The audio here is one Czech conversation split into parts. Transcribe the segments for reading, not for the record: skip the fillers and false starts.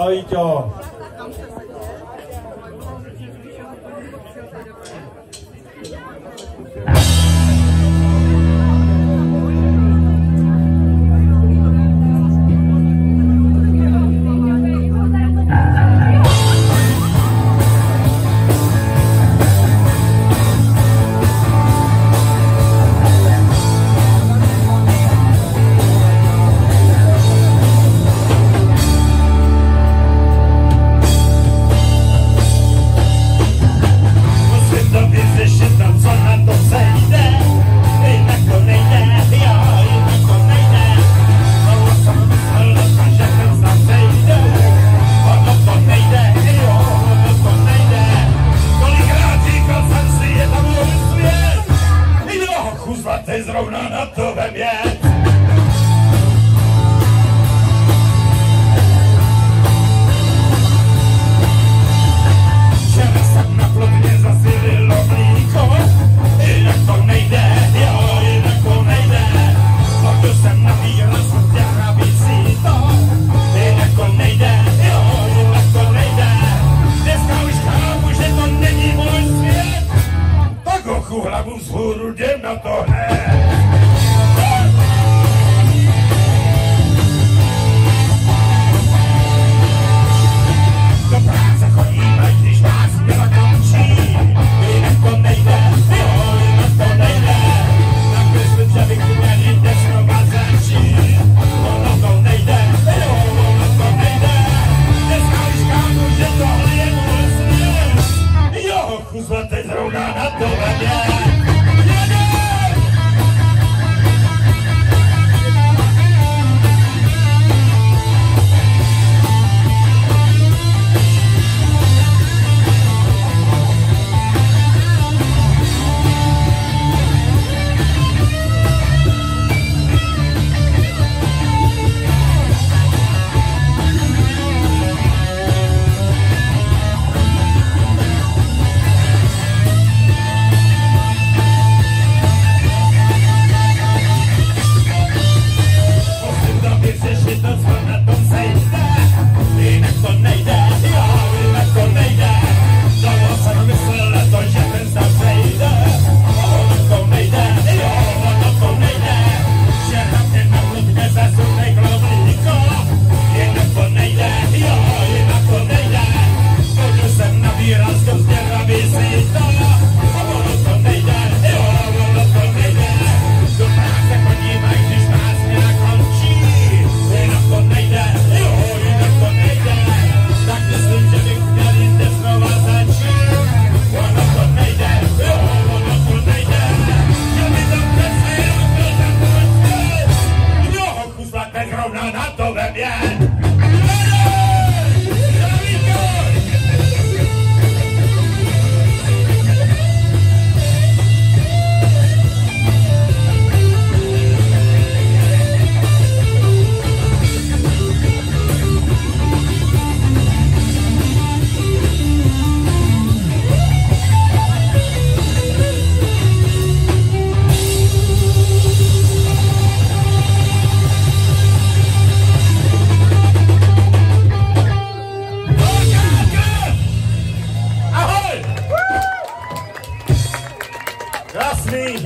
a Víťo. Zrovna na to vem je. Včera jsem na plotně zasililo mlíko, jinak to nejde, jo, jinak to nejde. Pokud jsem nabíjel smrtě nabící to, jinak to nejde, jo, jinak to nejde. Dneska už chápu, že to není můj svět, tak hochu hlavu vzhůru, jdem na to hned.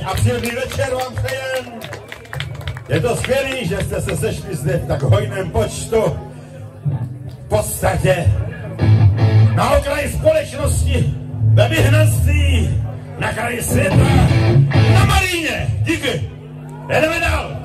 A příjemný večer vám přejem. Je to skvělý, že jste se sešli zde v tak hojném počtu. V podstatě na okraji společnosti, ve vyhnanství, na kraji světa, na Maríně. Díky. Jedeme dál.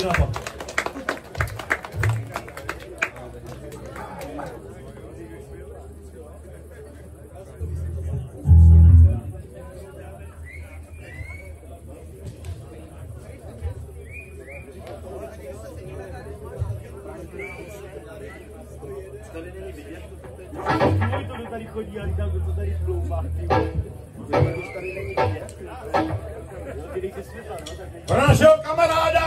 na to. To tady chodí, ale tam to tady plouvá. Tady není vidět. Dejte světla, no? Pro našeho kamaráda!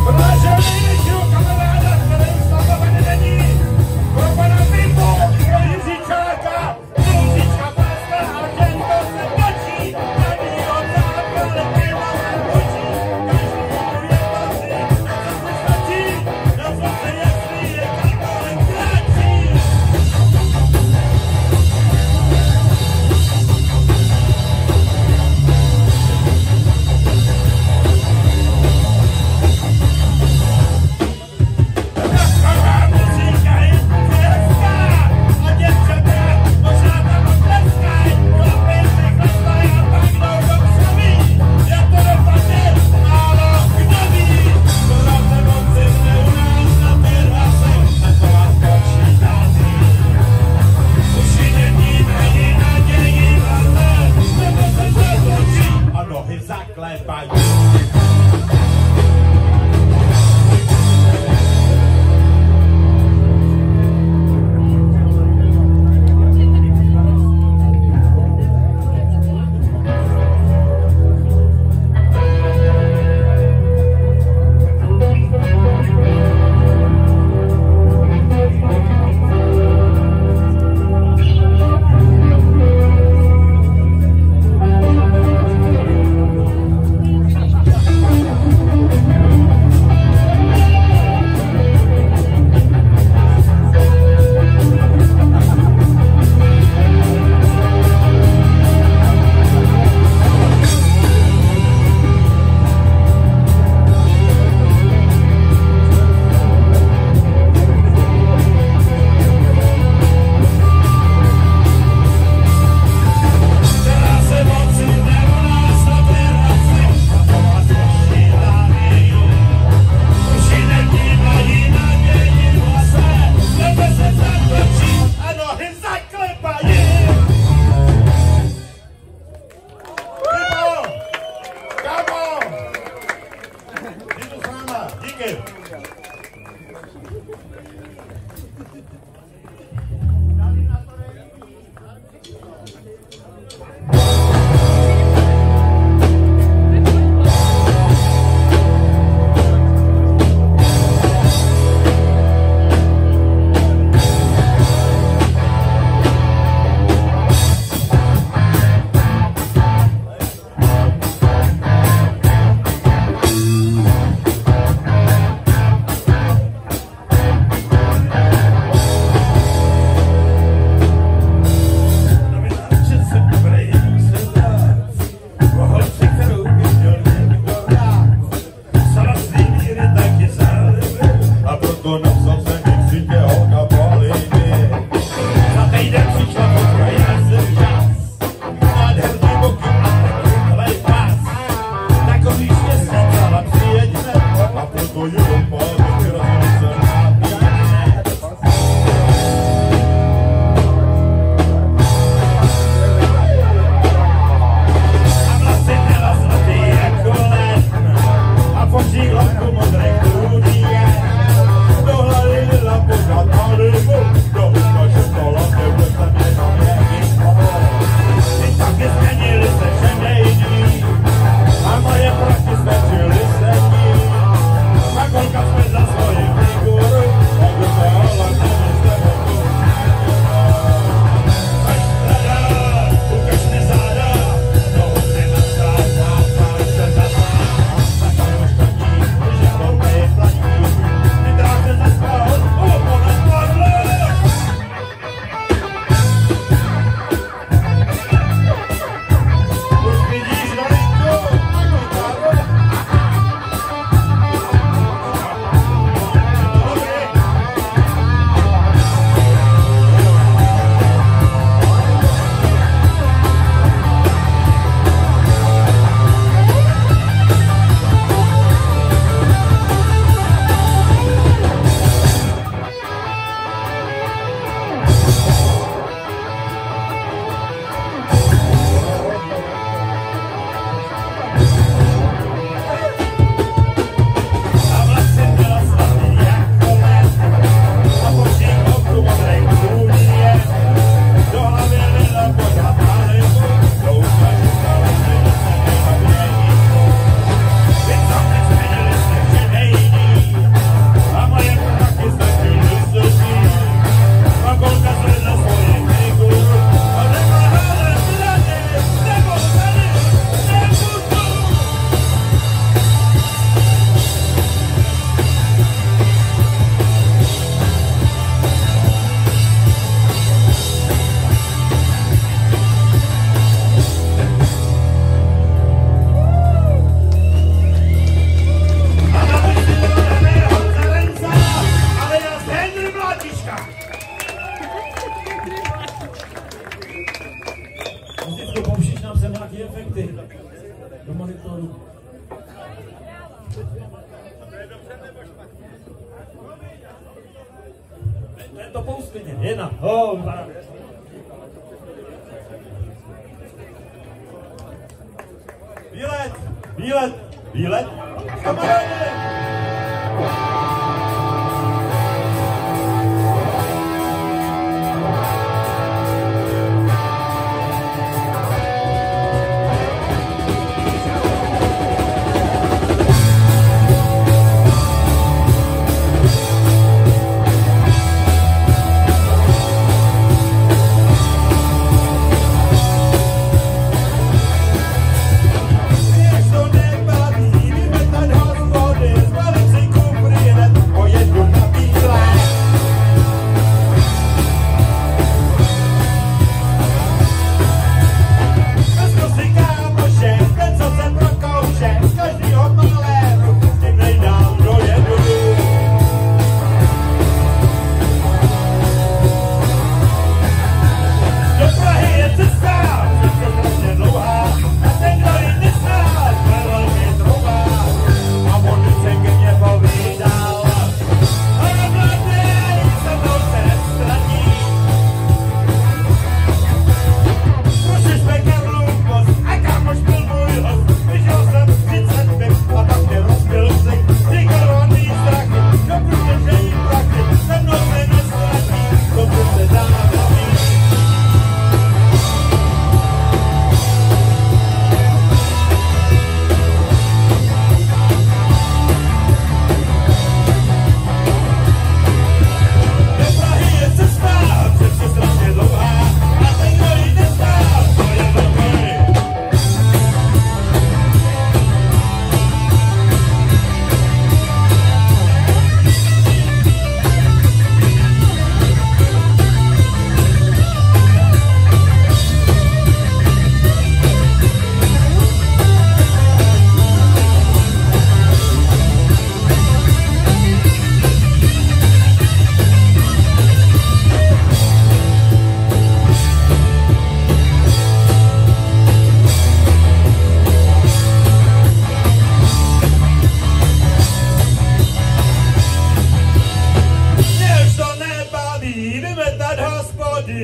Pro našeho největšího kamaráda, který slavovaný není! Pro pana Bimbo, pro Jiříčáka, Jiříčka Páska a ten, kdo se točí, tady ho základ, piva se točí, každý je patří, a co se stačí, na co se jestli je kapalem kráčí. motoru. To pouskně, jedna. Výlet, výlet, výlet, kamarádi!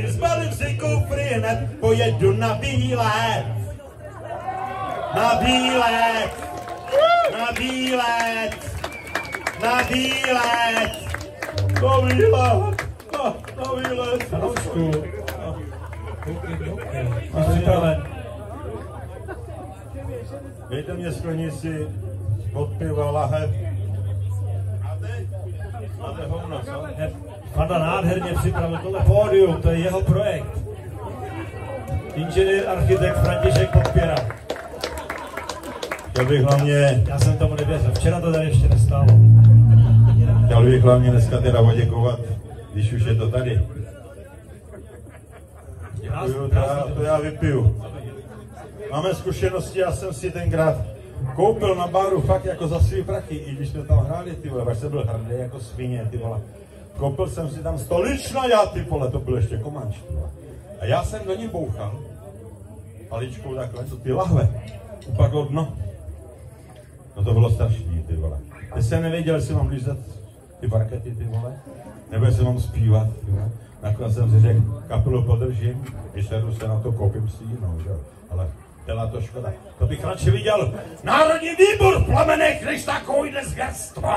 Zbalím si kufry, hned pojedu na výlet. Na výlet. Na výlet. Na výlet. Na výlet. Na výlet. Sanočku. Jsi připraven. Dejte mě sklenici od piva lahev. Máte hovna, co? Fanda nádherně připravil tohle pódium, to je jeho projekt. Inženýr, architekt František Podpěra. Chtěl bych hlavně... Já jsem tomu nevěřil, včera to tady ještě nestálo. Chtěl bych hlavně dneska teda poděkovat, když už je to tady. Děkuju, to já vypiju. Máme zkušenosti, já jsem si tenkrát koupil na baru fakt jako za svý prachy, i když jsme tam hráli, ty vole, až jsem byl hrdý jako svině, ty vole. Koupil jsem si tam stolična, já ty vole, to byl ještě Komanč. A já jsem do ní bouchal, paličkou takhle, co ty lahve, upadlo dno. No to bylo strašný, ty vole. Teď jsem nevěděl, jestli mám lízat ty parkety, ty vole, nebo jestli mám zpívat, ty vole. Nakonec jsem si řekl, kapelu podržím, vyšeru se na to, koupím si jinou, že? Ale byla to škoda. To bych radši viděl Národní výbor v plamenech, než takovýhle zvěrstvo.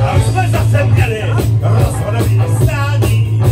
A už jsme zase měli rozhodový stání.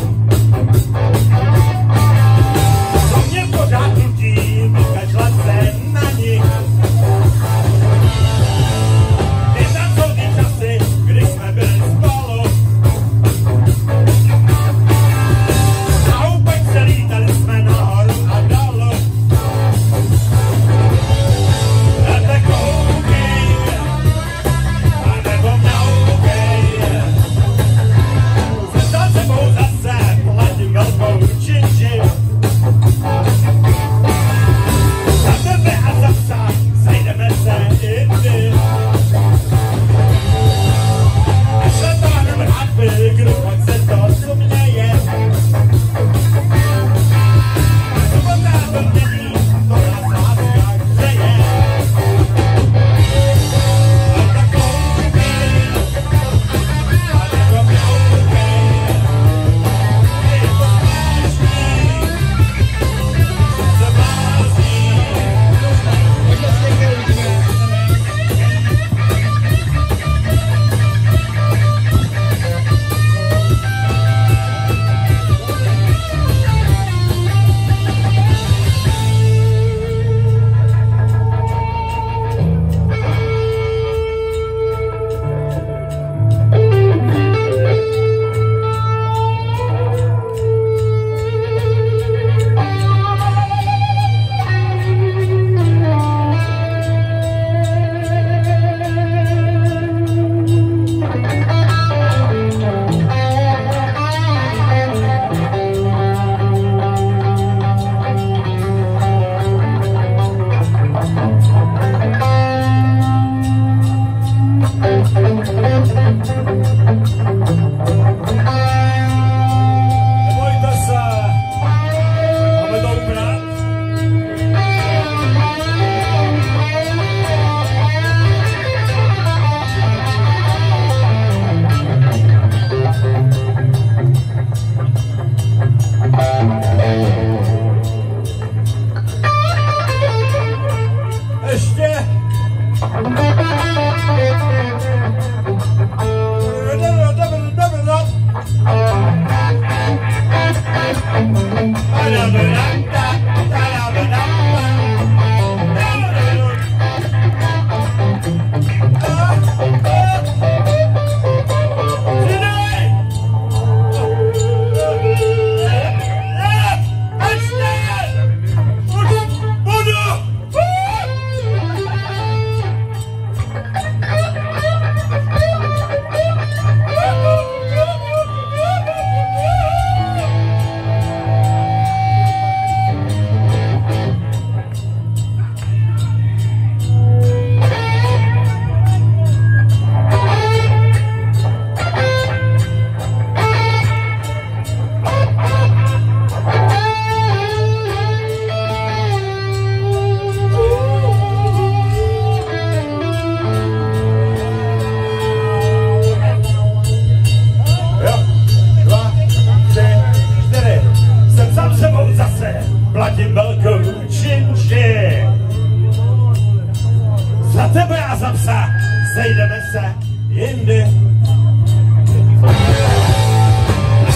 a za psa, sejdeme se jindy.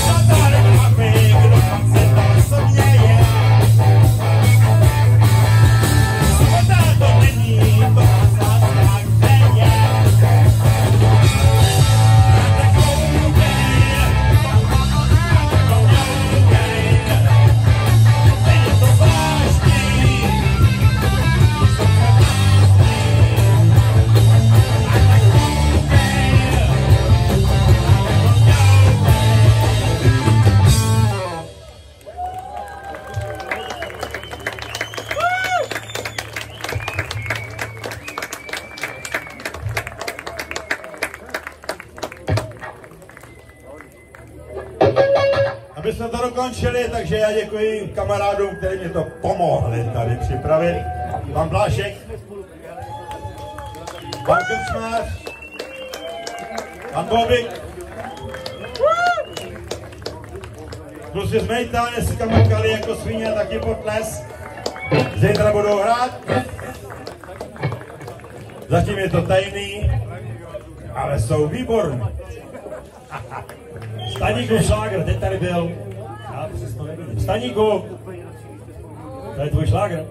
A to nekvapí, kdo pak se to směje. Svobodná to není, to snad tak neje. Aby jsme to dokončili, takže já děkuji kamarádům, kteří mě to pomohli tady připravit. Pan Blášek, pan Krčmář, pan Bobik, kluci z Mejta, dneska mokali jako svíně, taky potles. Zítra budou hrát. Zatím je to tajný, ale jsou výborní. Staníku šlágr, teď tady byl. Já přesně nevidím. Staníku, to je tvůj šlágr.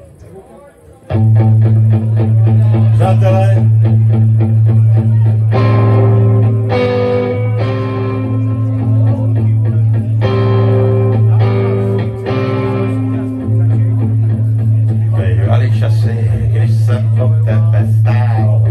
Přátelé, bývaly časy, když jsem od tebe stál.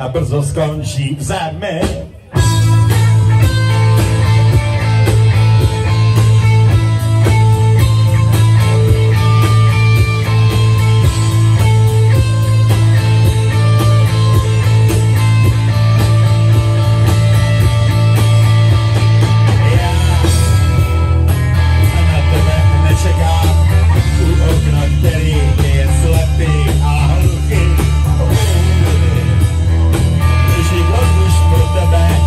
a brzo skončí v zemi. Pro tebe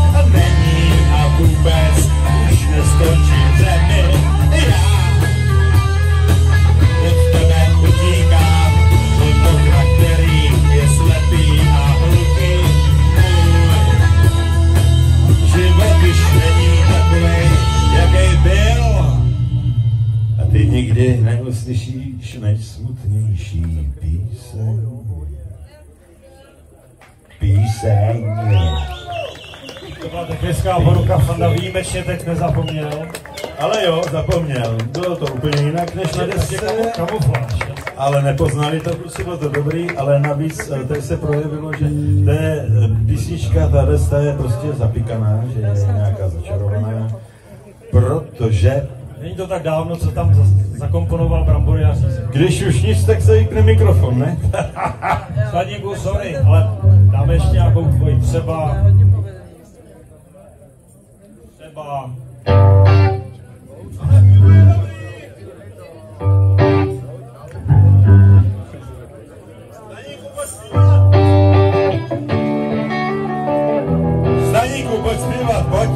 nikdy neuslyšíš nejsmutnější píseň. Píseň. To byla technická poruka, Fanda výjimečně teď nezapomněl. Ale jo, zapomněl. Bylo to úplně jinak než na desce. Kamufláž. Ale nepoznali to, kluci, bylo to dobrý, ale navíc teď se projevilo, že té písnička, ta deska je prostě zapíkaná, že je nějaká začarovaná, protože... Není to tak dávno, co tam zakomponoval Brambory a Řízek. Když už nic, tak se vypne mikrofon, ne? Sladíku, sorry, ale dáme ještě nějakou tvoji, třeba... Staníku, pojď zpívat, pojď.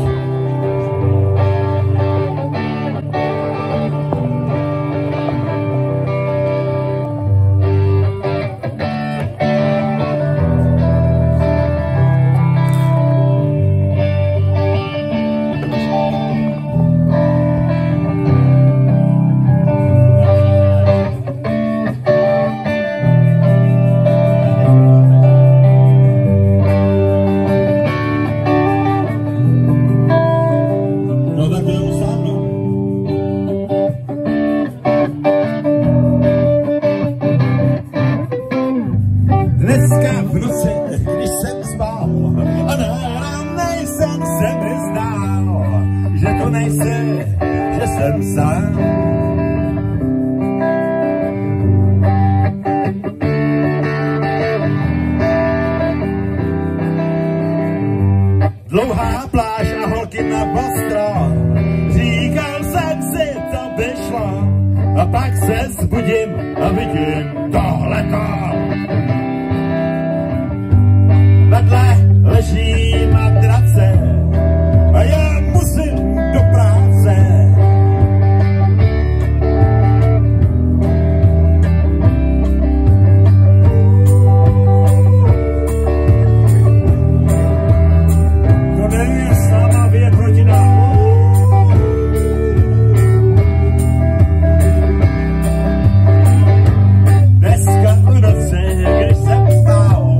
Dneska v noci, když jsem spal, a nejranej jsem se mi zdál, že to nejsi, že jsem sám. Dlouhá pláž a holky na ostro, říkal jsem si, to by šlo, a pak se zbudím a vidím tohleto. Vedle leží matrace a já musím do práce. To není sama věc proti nám. Dneska v noci, když jsem spal,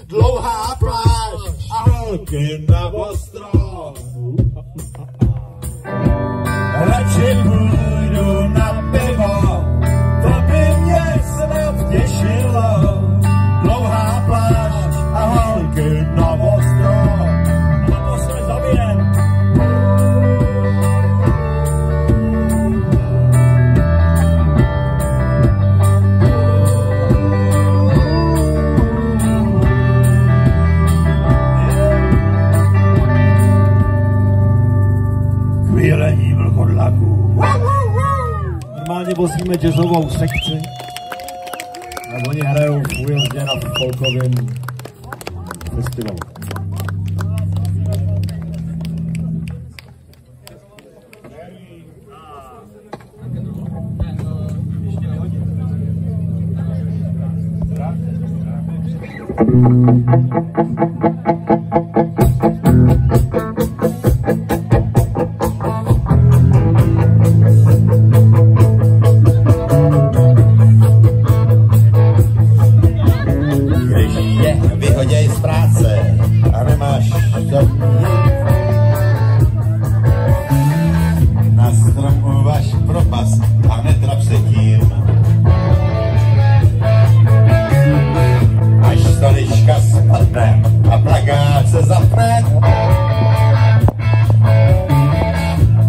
dlouhá pláž a holky na ostro. Radši půjdu na pivo, to by mě snad těšilo. Dlouhá pláž a holky na ostro. Na to se zavijem. Chvílení vlkodlaků. Normálně vozíme jazzovou sekci. A oni hrajou v Újezdě na folkovém festivalu. Ještě vyhoděj z práce a nemáš co jít. Na strom uvaž propast a netrap se tím. Až stolička spadne a plakát se zapne,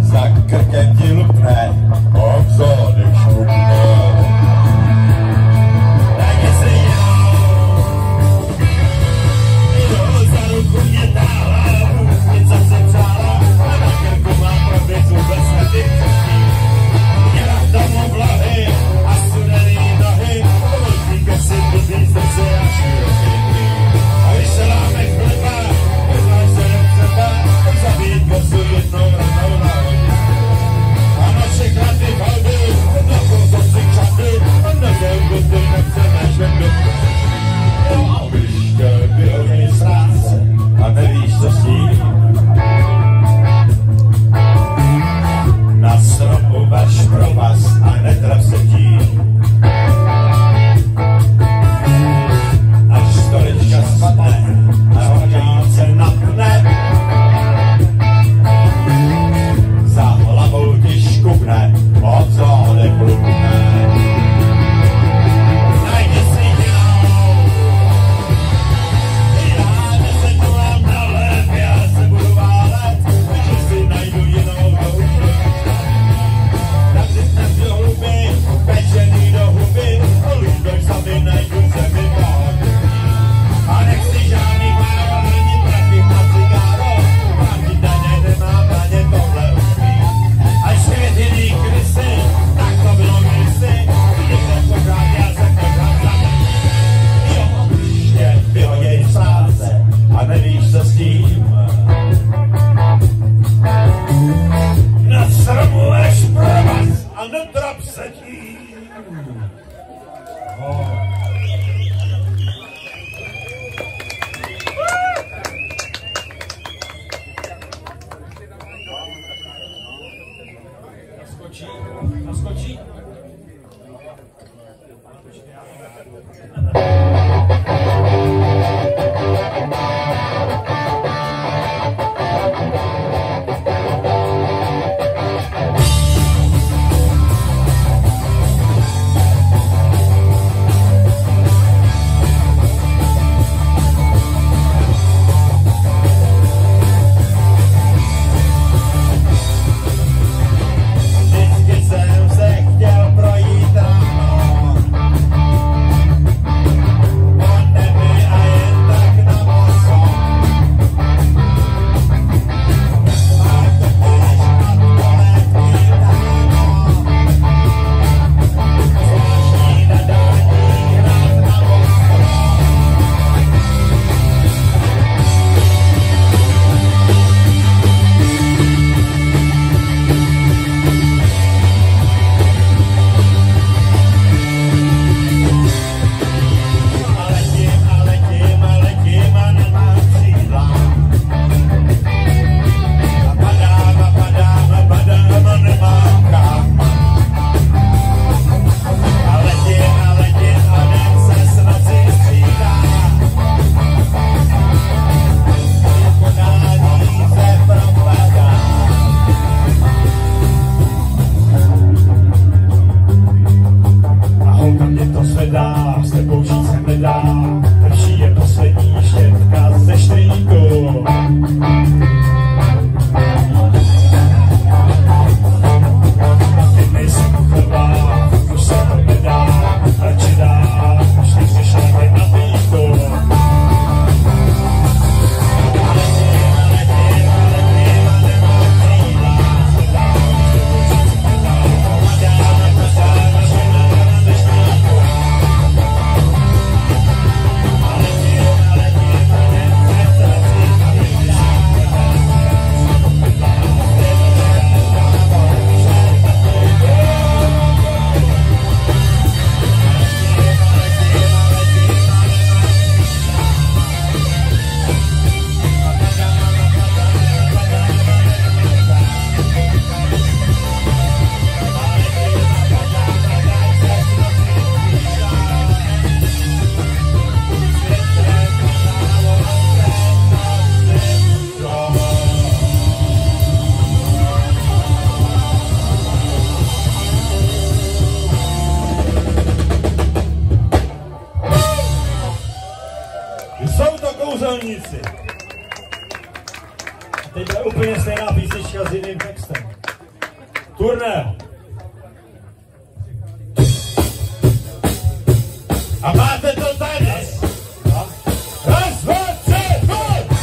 za krkem ti lupne, obzorek šputne. Tak jestli jo, Jsou to kouzelníci. A teď je úplně stejná písnička s jiným textem. Turné. A máte to tady. Raz, dva, tři, pojď!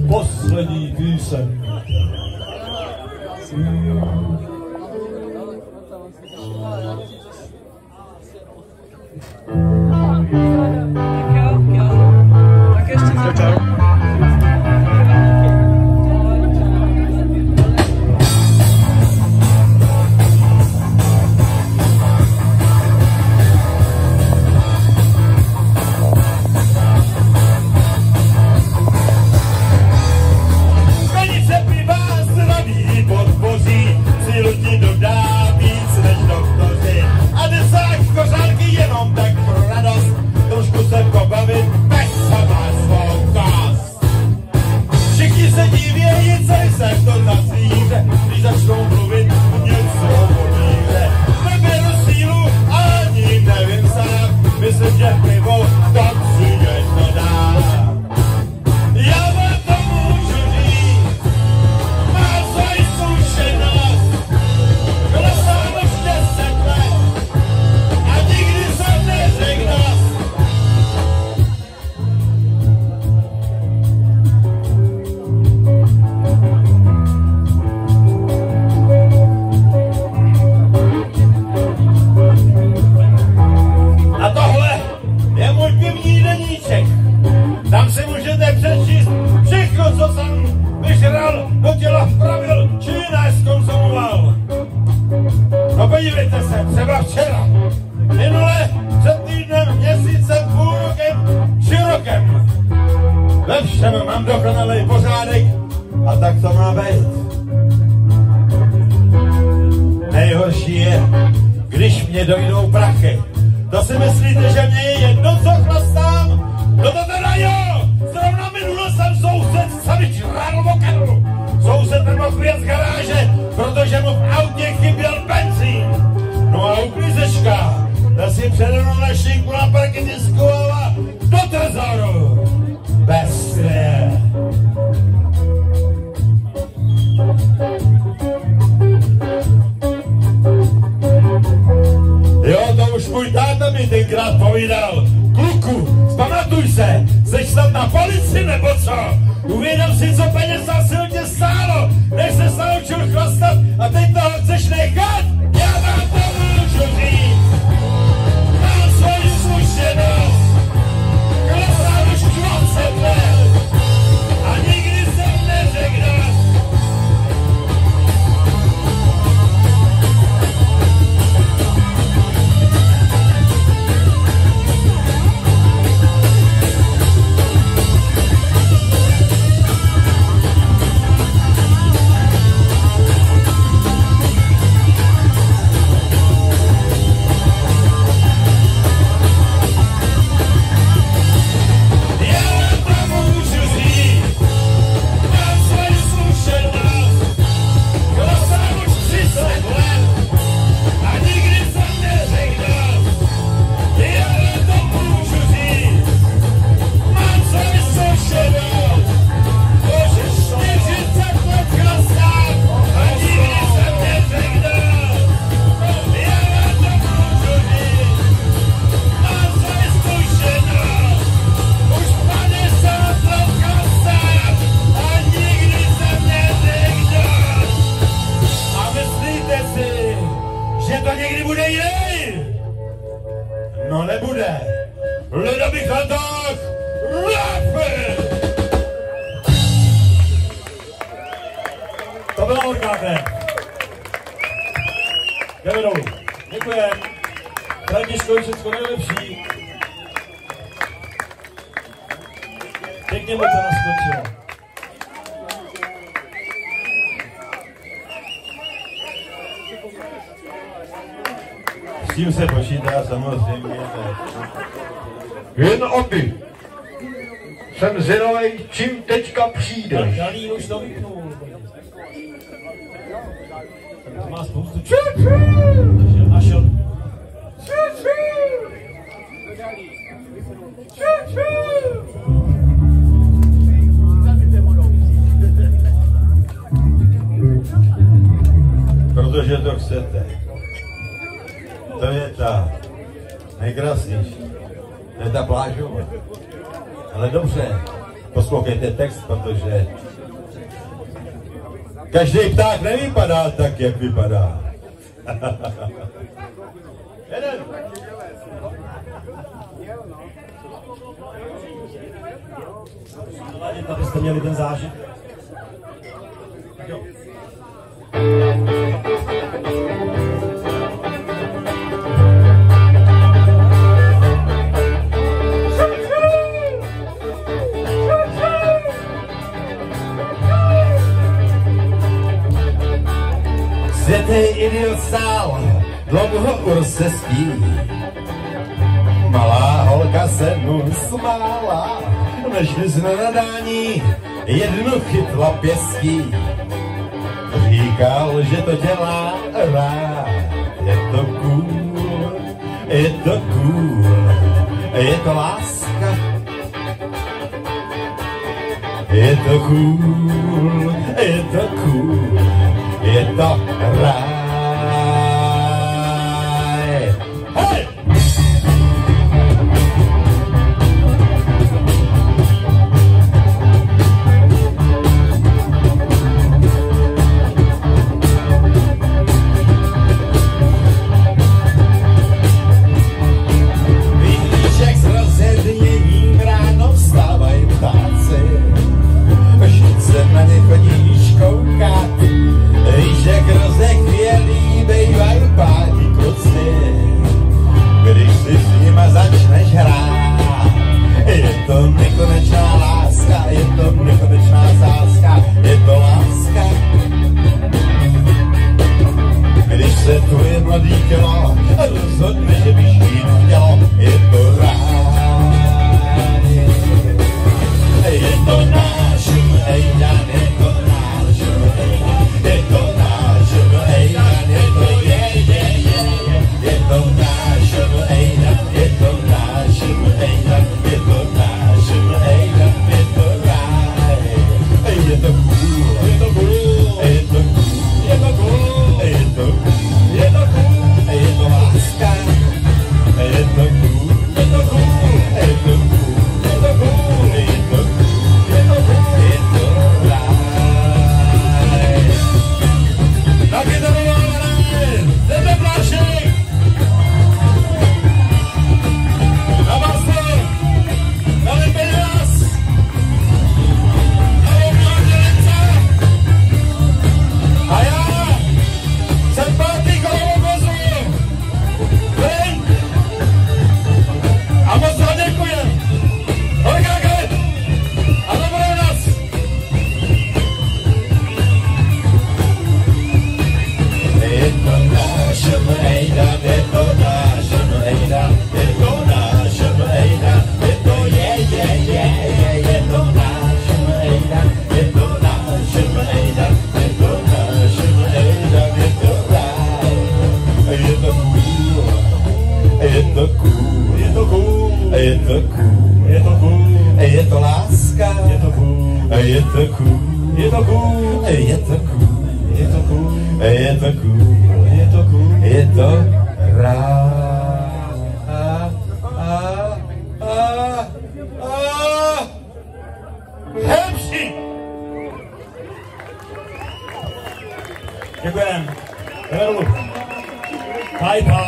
Poslední píseň. Tak ještě Tam si můžete přečíst všechno, co jsem vyžral, do těla vpravil, či neskonzumoval. No podívejte se, třeba včera, minule, před týdnem, měsícem, půl rokem, či ve všem mám dokonalý pořádek a tak to má být. Nejhorší je, když mě dojdou prachy. To si myslíte, že mě je jedno, co chlastám? No to teda jo! Zrovna minule jsem soused sami žrádl okanu. Soused nemohl vyjet z garáže, protože mu v autě chyběl benzín. No a uklízečka, ta si přede mnou na šinku na parketisku a do trezoru. Bez je. Jo, to už můj táta mi tenkrát povídal. Kluku, pamatuj se, jsi snad na policii nebo co? Uvědom si, co peněz na silně stálo, než se naučil chlastat a teď toho chceš nechat? Já vám to můžu říct. Mám svoji zkušenost. Chlastal už 20 let a nikdy jsem neřekl. To byla orgáne. Jdeme dolů. Děkujem. Františkovi všechno nejlepší. Pěkně mu to naskočilo. S tím se počítá samozřejmě. Jen oby. Jsem zvědavej, čím teďka přijdeš. Dalí už to vypnul. To má spoustu a šel. Protože to chcete. To je ta nejkrásnější. To je ta plážová. Ale dobře, poslouchejte text, protože každý pták nevypadá tak, jak vypadá. Jeden. Abyste měli ten zážitek. Tak jo. Světej idiot stál, dlouho urse spí. Malá holka se mu smála, nešli z nadání, jednu chytla pěstí. Říkal, že to dělá rád, je to cool, je to cool, je to láska. Je to cool, je to cool, je to ráj. Hej! Vidíček s rozedněním ráno vstávají ptáci. Vždyť se na ně chodíš koukat, víš, jak rozechvěje Je to láska, Je to cool. je to cool, Je to cool. je to cool, Je to cool. je to cool, Je to cool. je to rád. Hepsi! Děkujem. Jdeme dolů. Paj, paj.